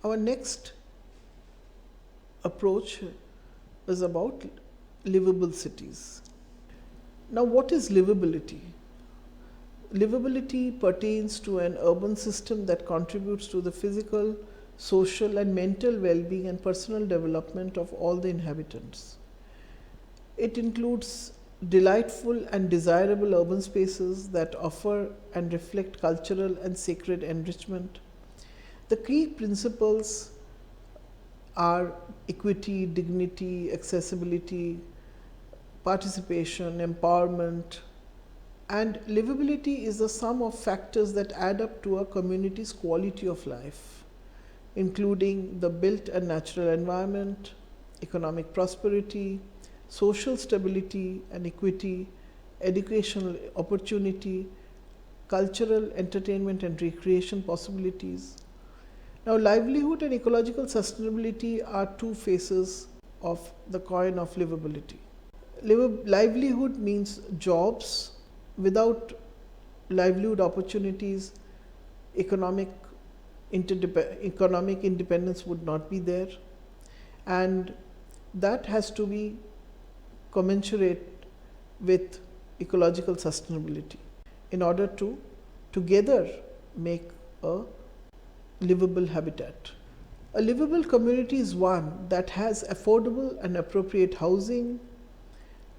Our next approach is about livable cities. Now, what is livability? Livability pertains to an urban system that contributes to the physical, social, and mental well being and personal development of all the inhabitants. It includes delightful and desirable urban spaces that offer and reflect cultural and sacred enrichment. The key principles are equity, dignity, accessibility, participation, empowerment, and livability is the sum of factors that add up to a community's quality of life, including the built and natural environment, economic prosperity, social stability and equity, educational opportunity, cultural, entertainment, and recreation possibilities. Now, livelihood and ecological sustainability are two faces of the coin of livability. Livelihood means jobs. Without livelihood opportunities, economic independence would not be there, and that has to be commensurate with ecological sustainability in order to together make a livable habitat. A livable community is one that has affordable and appropriate housing,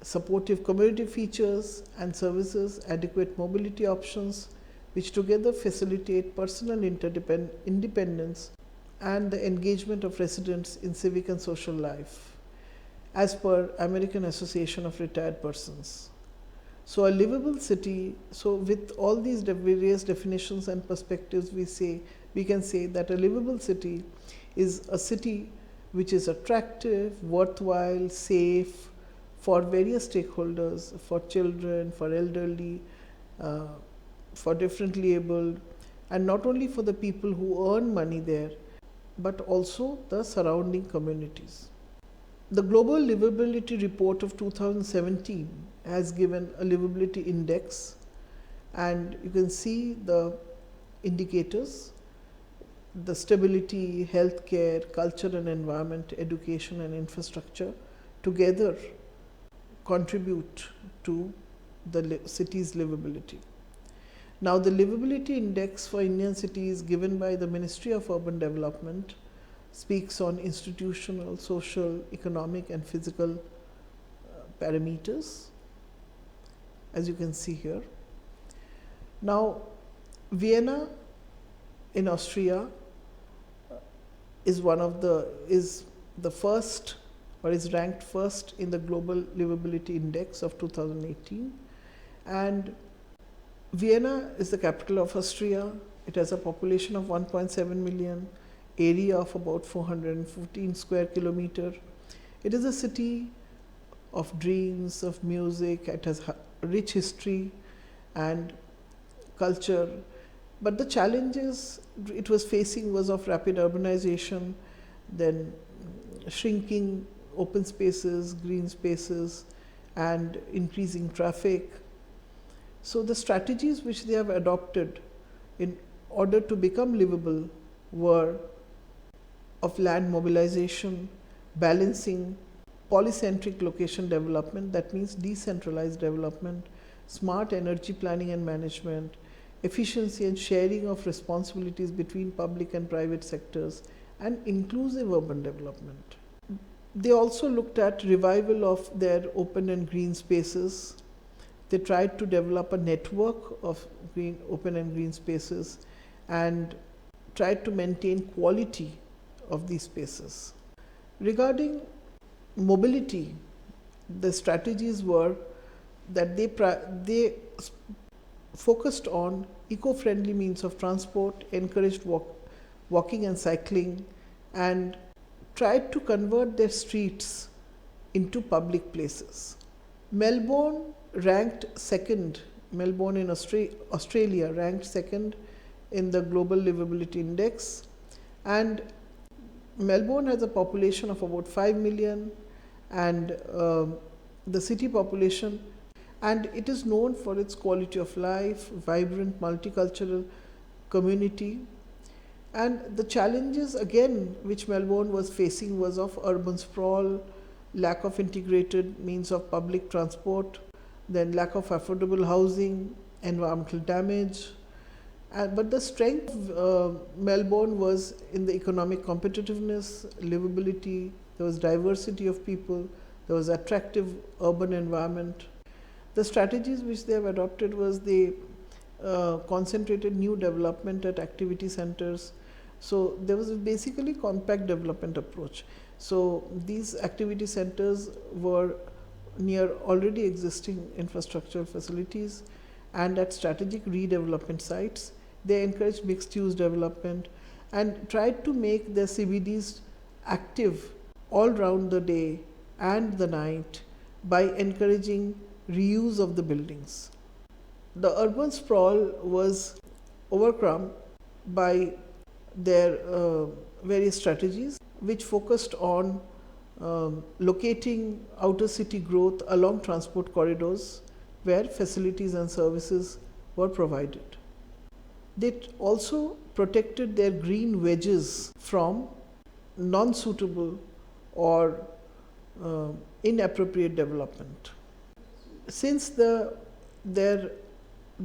supportive community features and services, adequate mobility options, which together facilitate personal independence and the engagement of residents in civic and social life, as per American Association of Retired Persons. So, a livable city, so with all these various definitions and perspectives, we can say that a livable city is a city which is attractive, worthwhile, safe, for various stakeholders, for children, for elderly, for differently abled, and not only for the people who earn money there, but also the surrounding communities. The Global Livability Report of 2017 has given a livability index, and you can see the indicators: the stability, healthcare, culture and environment, education and infrastructure together contribute to the city's livability. Now, the livability index for Indian cities given by the Ministry of Urban Development speaks on institutional, social, economic and physical parameters, as you can see here. Now, Vienna in Austria is the first, or is ranked first in the Global Livability Index of 2018, and Vienna is the capital of Austria. It has a population of 1.7 million, area of about 415 square kilometer. It is a city of dreams, of music. It has rich history and culture, but the challenges it was facing was of rapid urbanization, then shrinking open spaces, green spaces, and increasing traffic. So the strategies which they have adopted in order to become livable were of land mobilization, balancing polycentric location development, that means decentralized development, smart energy planning and management, efficiency and sharing of responsibilities between public and private sectors, and inclusive urban development. They also looked at revival of their open and green spaces. They tried to develop a network of open and green spaces and tried to maintain quality of these spaces. Regarding mobility, the strategies were that they focused on eco-friendly means of transport, encouraged walking and cycling, and tried to convert their streets into public places. Melbourne in Australia ranked second in the Global Livability Index, and Melbourne has a population of about 5 million, and the city population, and it is known for its quality of life, vibrant multicultural community, And the challenges again which Melbourne was facing was of urban sprawl, lack of integrated means of public transport, then lack of affordable housing, environmental damage. But the strength of Melbourne was in the economic competitiveness, livability, there was diversity of people, there was attractive urban environment. The strategies which they have adopted was they concentrated new development at activity centers. So there was basically compact development approach. So these activity centers were near already existing infrastructural facilities and at strategic redevelopment sites. They encouraged mixed use development and tried to make their CBDs active all round the day and the night by encouraging reuse of the buildings. The urban sprawl was overcome by their various strategies which focused on locating outer city growth along transport corridors where facilities and services were provided. They also protected their green wedges from non-suitable or inappropriate development. Since there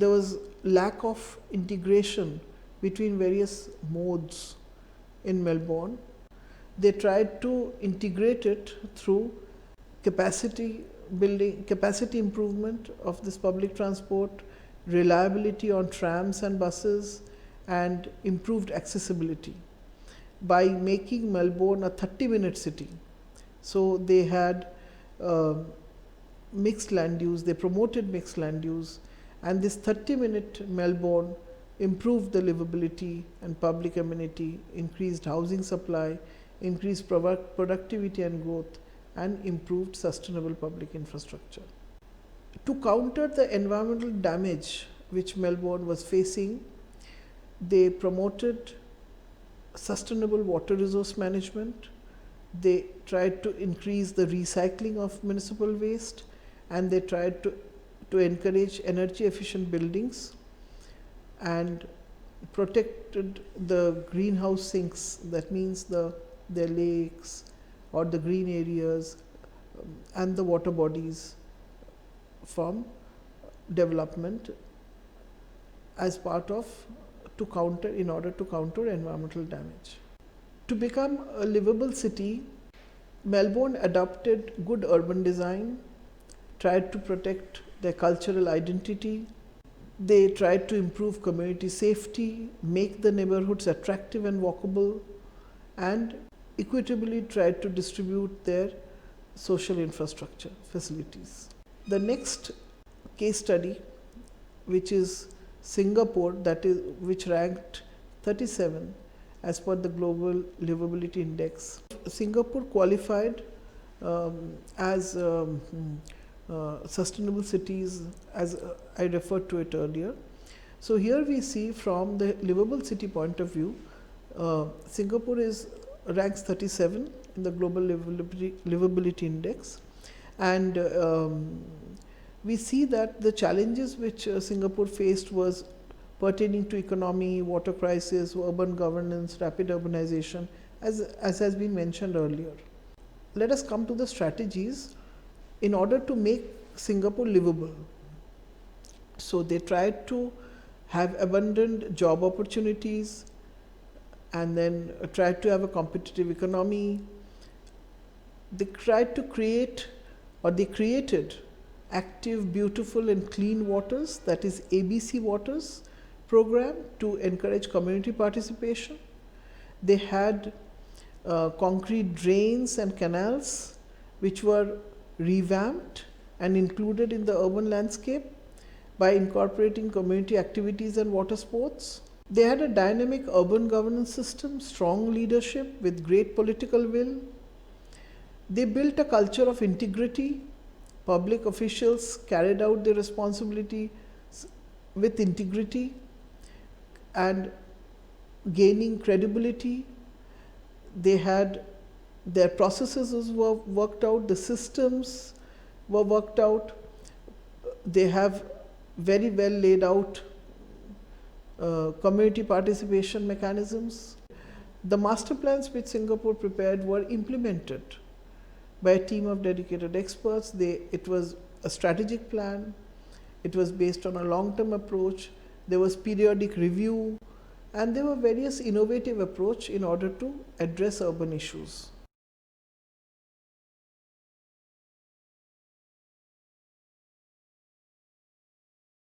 was lack of integration between various modes in Melbourne, they tried to integrate it through capacity building, capacity improvement of this public transport, reliability on trams and buses, and improved accessibility by making Melbourne a 30-minute city. So they had mixed land use, they promoted mixed land use, and this 30-minute Melbourne improved the livability and public amenity, increased housing supply, increased productivity and growth, and improved sustainable public infrastructure. To counter the environmental damage which Melbourne was facing, they promoted sustainable water resource management. They tried to increase the recycling of municipal waste, and they tried to encourage energy efficient buildings and protected the greenhouse sinks, that means the lakes or the green areas and the water bodies from development as part of in order to counter environmental damage. To become a livable city, Melbourne adopted good urban design, tried to protect their cultural identity. They tried to improve community safety, make the neighborhoods attractive and walkable, and equitably tried to distribute their social infrastructure facilities. The next case study, which is Singapore, which ranked 37 as per the Global Livability Index. Singapore qualified as sustainable cities, as I referred to it earlier. So here we see from the livable city point of view, Singapore ranks 37 in the Global Livability Index, and we see that the challenges which Singapore faced was pertaining to economy, water crisis, urban governance, rapid urbanization, as has been mentioned earlier. Let us come to the strategies in order to make Singapore livable. So they tried to have abundant job opportunities, and then tried to have a competitive economy. They tried to create, or they created, active, beautiful and clean waters, that is ABC Waters program, to encourage community participation. They had concrete drains and canals which were revamped and included in the urban landscape by incorporating community activities and water sports. They had a dynamic urban governance system, strong leadership with great political will. They built a culture of integrity. Public officials carried out their responsibility with integrity and gaining credibility. They had their processes were worked out, the systems were worked out. They have very well laid out community participation mechanisms. The master plans which Singapore prepared were implemented by a team of dedicated experts. It was a strategic plan, it was based on a long-term approach, there was periodic review, and there were various innovative approach in order to address urban issues.